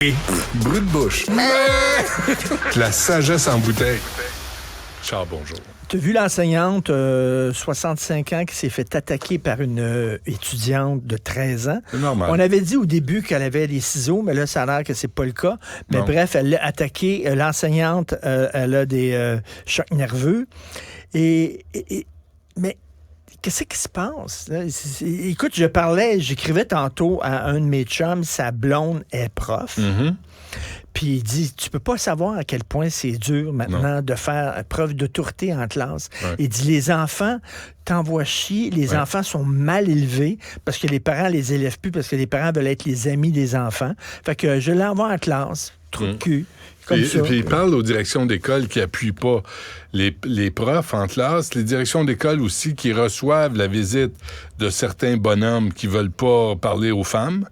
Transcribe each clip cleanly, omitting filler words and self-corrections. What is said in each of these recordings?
Brut de bouche. La sagesse en bouteille. Charles, bonjour. Tu as vu l'enseignante, 65 ans, qui s'est fait attaquer par une étudiante de 13 ans. C'est normal. On avait dit au début qu'elle avait des ciseaux, mais là, ça a l'air que c'est pas le cas. Mais Non. bref, elle l'a attaquée. L'enseignante, elle a des chocs nerveux. Mais qu'est-ce qui se passe? Là? Écoute, j'écrivais tantôt à un de mes chums, sa blonde est prof. Mm-hmm. Puis il dit, tu peux pas savoir à quel point c'est dur maintenant de faire preuve d'autorité en classe. Ouais. Il dit, les enfants t'envoient chier, les enfants sont mal élevés parce que les parents les élèvent plus, parce que les parents veulent être les amis des enfants. Fait que je l'envoie en classe, trou de cul. Comme ça. Puis il parle aux directions d'école qui n'appuient pas les profs en classe, les directions d'école aussi qui reçoivent la visite de certains bonhommes qui veulent pas parler aux femmes.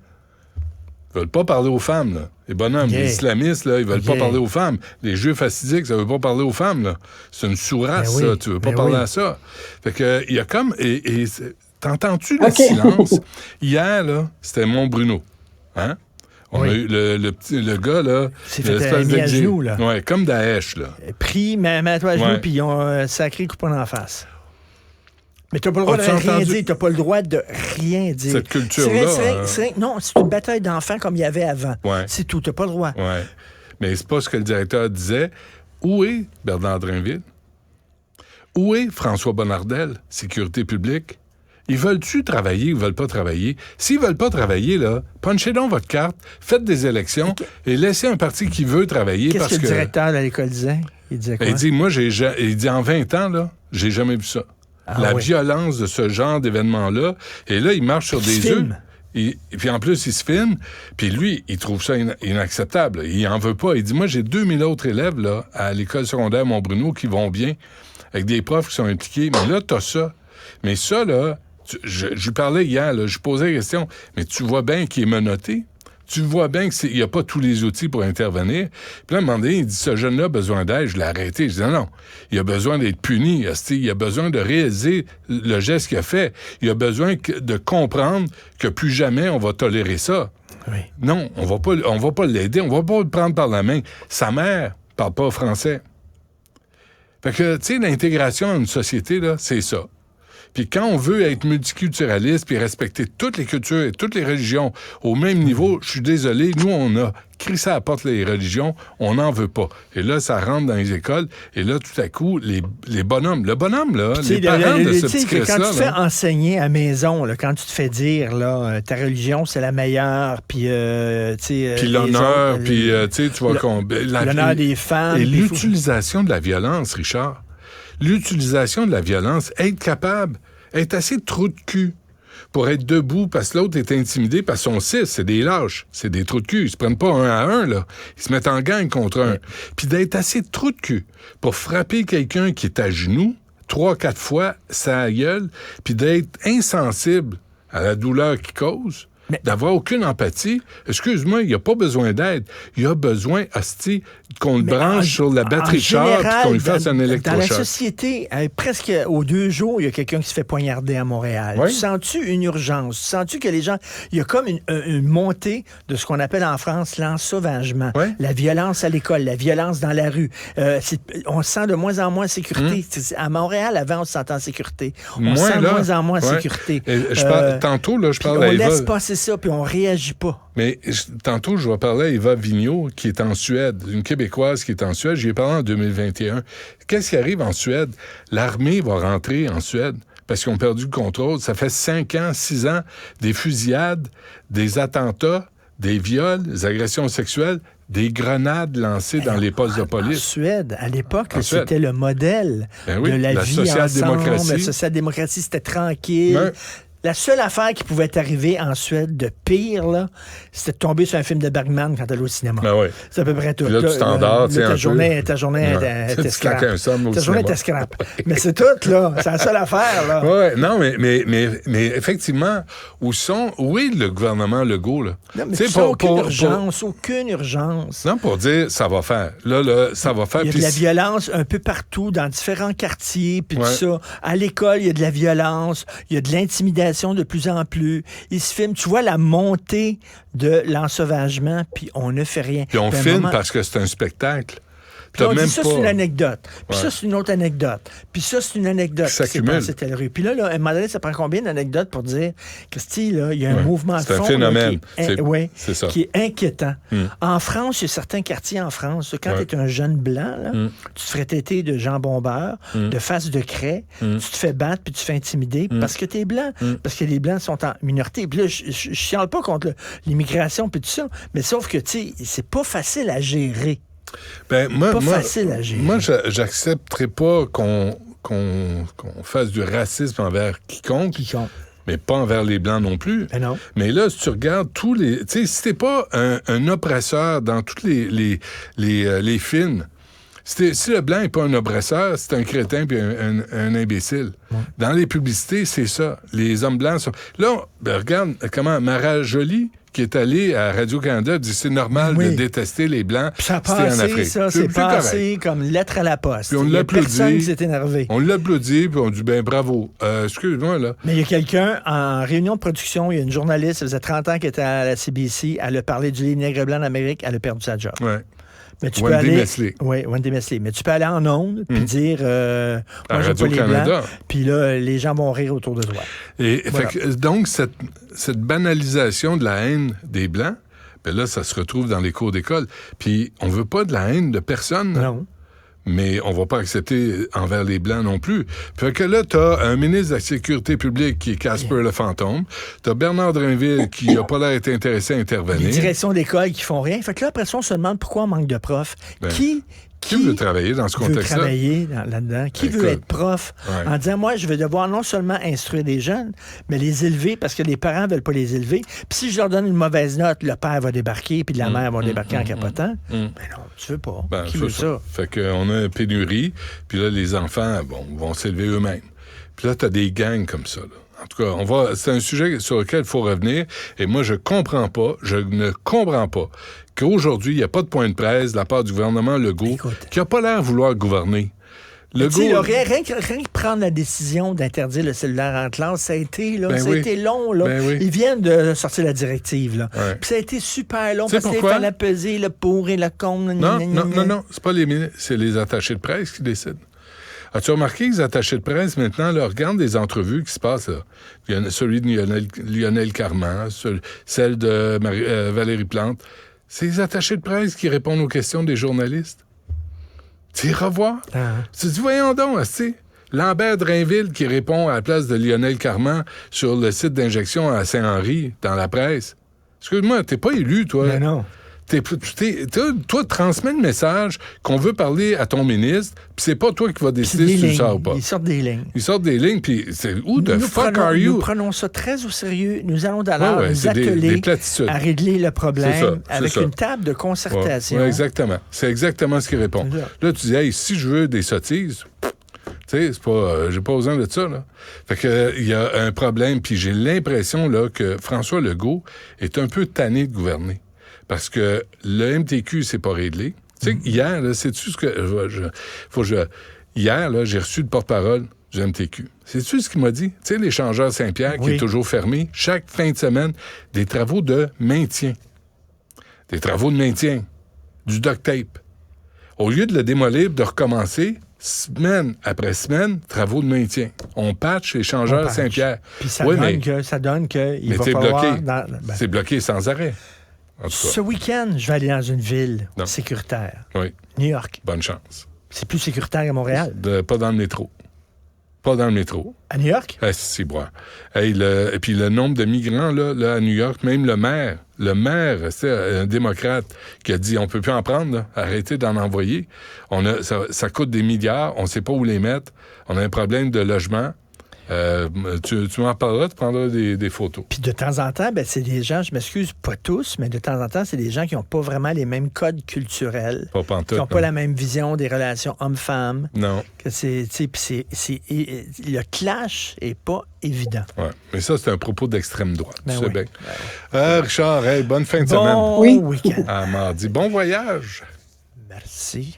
Ils veulent pas parler aux femmes, là. Les bonhommes, les islamistes, là, ils veulent pas parler aux femmes. Les juifs assidiques, ça veut pas parler aux femmes, là. C'est une sous-race, ça. Tu veux pas parler à ça. Fait que, il y a comme... Et t'entends-tu le silence? Hier, là, c'était Montbruno. Hein? On a eu le gars, là... C'est fait mis à genoux, là. Ouais, comme Daesh, là. Pris, mais mets-toi à genoux, puis ils ont sacré coupon en face. Mais t'as pas le droit de rien dire, t'as pas le droit de rien dire. Cette culture-là... Non, c'est une bataille d'enfants comme il y avait avant. Ouais. C'est tout, t'as pas le droit. Ouais. Mais c'est pas ce que le directeur disait. Où est Bernard Drinville? Où est François Bonnardel, Sécurité publique? Ils veulent-tu travailler, ils veulent pas travailler? S'ils veulent pas travailler, là, punchez donc votre carte, faites des élections et laissez un parti qui veut travailler Qu'est-ce que le directeur de l'école disait? Il disait quoi? Il dit, il dit, en 20 ans, là, j'ai jamais vu ça. Violence de ce genre d'événement-là. Et là, il marche sur des œufs. Puis en plus, il se filme. Puis lui, il trouve ça inacceptable. Il en veut pas. Il dit, moi, j'ai 2000 autres élèves là, à l'école secondaire Montbruno qui vont bien, avec des profs qui sont impliqués. Mais là, t'as ça. Mais ça, là, je lui parlais hier, là, je posais la question, mais tu vois bien qu'il est menotté? Tu vois bien qu'il n'y a pas tous les outils pour intervenir. Puis là, à un moment donné, il dit, ce jeune-là a besoin d'aide. Je l'ai arrêté. Je dis, non, il a besoin d'être puni. Il a besoin de réaliser le geste qu'il a fait. Il a besoin de comprendre que plus jamais on va tolérer ça. Oui. Non, on va pas l'aider. On va pas le prendre par la main. Sa mère parle pas français. Fait que, tu sais, l'intégration dans une société, là, c'est ça. Puis quand on veut être multiculturaliste puis respecter toutes les cultures et toutes les religions au même niveau, je suis désolé, nous, on a crissé à la porte les religions, on n'en veut pas. Et là, ça rentre dans les écoles, et là, tout à coup, les bonhommes, le bonhomme, là, les parents de ce petit Christ-là... Quand tu te fais enseigner à maison, là, quand tu te fais dire, là, ta religion, c'est la meilleure, puis, tu sais... Puis l'honneur, puis, tu sais, tu vois... L'honneur des femmes... Et l'utilisation de la violence, Richard. L'utilisation de la violence, être assez trou de cul pour être debout parce que l'autre est intimidé parce qu'ils sont 6, c'est des lâches, c'est des trous de cul. Ils se prennent pas un à un, là. Ils se mettent en gang contre un. Puis d'être assez trou de cul pour frapper quelqu'un qui est à genoux 3-4 fois sa gueule, puis d'être insensible à la douleur qu'il cause, d'avoir aucune empathie. Excuse-moi, il n'y a pas besoin d'aide. Il y a besoin, hostie, qu'on le branche sur la batterie de char puis qu'on lui fasse un électrochoc. Dans la société, presque aux 2 jours, il y a quelqu'un qui se fait poignarder à Montréal. Oui. Tu sens-tu une urgence? Tu sens-tu que les gens... Il y a comme une montée de ce qu'on appelle en France l'ensauvagement. Oui. La violence à l'école, la violence dans la rue. On se sent de moins en moins en sécurité. À Montréal, avant, on se sentait en sécurité. On se sent de moins en moins en sécurité. Tantôt, là, je parle à Eva... On laisse Eva... passer ça, puis on réagit pas. Mais tantôt, je vais parler à Eva Vigneault, qui est en Suède, une Québécoise qui est en Suède. J'y ai parlé en 2021. Qu'est-ce qui arrive en Suède? L'armée va rentrer en Suède parce qu'ils ont perdu le contrôle. Ça fait 5 ans, 6 ans, des fusillades, des attentats, des viols, des agressions sexuelles, des grenades lancées dans les postes de police. En Suède, à l'époque, c'était le modèle de la vie social-démocratie. ensemble. La social-démocratie, c'était tranquille. La seule affaire qui pouvait t'arriver en Suède de pire, là, c'était de tomber sur un film de Bergman quand t'allais au cinéma. Ben oui. C'est à peu près tout. Puis là, tu t'endors, ta journée était scrap. Ta journée était scrap. Mais c'est tout, là. C'est la seule affaire, là. Oui, non, mais effectivement, où est le gouvernement Legault, là? Non, mais tu sais, aucune urgence. Non, pour dire, ça va faire. Là, ça va faire. Il y a de la violence un peu partout, dans différents quartiers, puis tout ça. À l'école, il y a de la violence, il y a de l'intimidation l'immigration de plus en plus. Ils se filment. Tu vois la montée de l'ensauvagement, puis on ne fait rien. Puis on filme parce que c'est un spectacle. Puis on dit ça, c'est une anecdote. Puis ça, c'est une autre anecdote. Puis ça, c'est une anecdote. Ça s'accumule. Puis là, à un moment donné, ça prend combien d'anecdotes pour dire, Christy, là, il y a un mouvement de fond. C'est un phénomène. C'est ça. Qui est inquiétant. En France, il y a certains quartiers en France, quand tu es un jeune blanc, là, tu te ferais têter de jambon beurre, de face de craie, tu te fais battre puis tu te fais intimider parce que tu es blanc. Parce que les Blancs sont en minorité. Puis là, je chiale pas contre l'immigration puis tout ça, mais sauf que, tu sais, c'est pas facile à gérer. Facile à gérer. Moi, j'accepterais pas qu'on fasse du racisme envers quiconque. Mais pas envers les Blancs non plus. Mais non. Mais là, si tu regardes tous les... Tu sais, si t'es pas un oppresseur dans tous les films, si le Blanc n'est pas un oppresseur, c'est un crétin puis un imbécile. Ouais. Dans les publicités, c'est ça. Les hommes blancs sont... Là, regarde comment Mara Joly, qui est allée à Radio-Canada, dit c'est normal de détester les Blancs. Puis ça a passé, ça, c'est passé comme lettre à la poste. Puis on l'applaudit. Personne qui s'est énervé. On l'applaudit, puis on dit, ben bravo. Excuse-moi, là. Mais il y a quelqu'un, en réunion de production, il y a une journaliste, ça faisait 30 ans qu'elle était à la CBC, elle a parlé du nègre blanc d'Amérique, elle a perdu sa job. Ouais. Mais tu peux aller, oui, Wendy Mesley. Mais tu peux aller en ondes puis dire moi, j'aime pas les Blancs, puis là, les gens vont rire autour de toi. Et voilà. Donc, cette banalisation de la haine des Blancs, ben là, ça se retrouve dans les cours d'école. Puis on veut pas de la haine de personne. Non. Mais on va pas accepter envers les Blancs non plus. Fait que là, t'as un ministre de la Sécurité publique qui est Casper le fantôme. T'as Bernard Drinville qui n'a pas l'air d'être intéressé à intervenir. Les directions d'école qui font rien. Fait que là, après ça, on se demande pourquoi on manque de profs. Qui veut travailler dans ce contexte-là? Qui veut travailler là-dedans? Qui veut être prof? Ouais. En disant, moi, je vais devoir non seulement instruire des jeunes, mais les élever parce que les parents ne veulent pas les élever. Puis si je leur donne une mauvaise note, le père va débarquer, puis la mère va débarquer en capotant. Ben non, tu veux pas. Qui veut ça? Fait qu'on a une pénurie, puis là, les enfants, vont s'élever eux-mêmes. Puis là, t'as des gangs comme ça, là. En tout cas, c'est un sujet sur lequel il faut revenir. Et moi, je ne comprends pas qu'aujourd'hui, il n'y a pas de point de presse de la part du gouvernement Legault qui n'a pas l'air de vouloir gouverner. Legault... Rien que prendre la décision d'interdire le cellulaire en classe, ça a été long. Là. Ils viennent de sortir la directive. Là. Ouais. Puis ça a été super long parce qu'il fallait peser le pour et le contre. Non. C'est pas les ministres, c'est les attachés de presse qui décident. As-tu remarqué que les attachés de presse, maintenant, là, regardent des entrevues qui se passent, là. Il y a celui de Lionel Carman, celle de Valérie Plante. C'est les attachés de presse qui répondent aux questions des journalistes. Tu revois. Tu dis, voyons donc, tu sais, Lambert Drainville qui répond à la place de Lionel Carman sur le site d'injection à Saint-Henri, dans la presse. Excuse-moi, t'es pas élu, toi. Mais non. Toi, transmets le message qu'on veut parler à ton ministre, puis c'est pas toi qui vas décider si tu le sors ou pas. Ils sortent des lignes. Puis c'est où the fuck are you? Nous prenons ça très au sérieux. Nous allons d'ailleurs nous atteler à régler le problème avec une table de concertation. Oui, exactement. C'est exactement ce qu'il répond. Là, tu dis, hey, si je veux des sottises... Tu sais, c'est pas, j'ai pas besoin de ça, là. Fait que, il y a un problème, puis j'ai l'impression, là, que François Legault est un peu tanné de gouverner. Parce que le MTQ, c'est pas réglé. Tu sais, hier, là, sais-tu ce que... Hier, là, j'ai reçu le porte-parole du MTQ. Sais-tu ce qu'il m'a dit? Tu sais, l'échangeur Saint-Pierre, qui est toujours fermé, chaque fin de semaine, des travaux de maintien. Des travaux de maintien. Du duct tape. Au lieu de le démolir, de recommencer, semaine après semaine, travaux de maintien. On patch l'échangeur Saint-Pierre. Puis ça donne qu'il va falloir... C'est bloqué sans arrêt. Ce week-end, je vais aller dans une ville sécuritaire. Oui. New York. Bonne chance. C'est plus sécuritaire qu'à Montréal. Pas dans le métro. Pas dans le métro. À New York? C'est bon. Et puis le nombre de migrants là, à New York, même le maire, c'est un démocrate qui a dit on peut plus en prendre, là. Arrêtez d'en envoyer. Ça coûte des milliards, on sait pas où les mettre. On a un problème de logement. Tu m'en parleras, tu prendras des photos. Puis de temps en temps, c'est des gens, je m'excuse, pas tous, mais de temps en temps, c'est des gens qui n'ont pas vraiment les mêmes codes culturels. Pas pantoute, qui n'ont pas la même vision des relations hommes-femmes. Non. Que le clash est pas évident. Ouais. Mais ça, c'est un propos d'extrême droite. Tu sais bien. Richard, bonne fin de semaine. Bon week-end. À mardi. Bon voyage. Merci.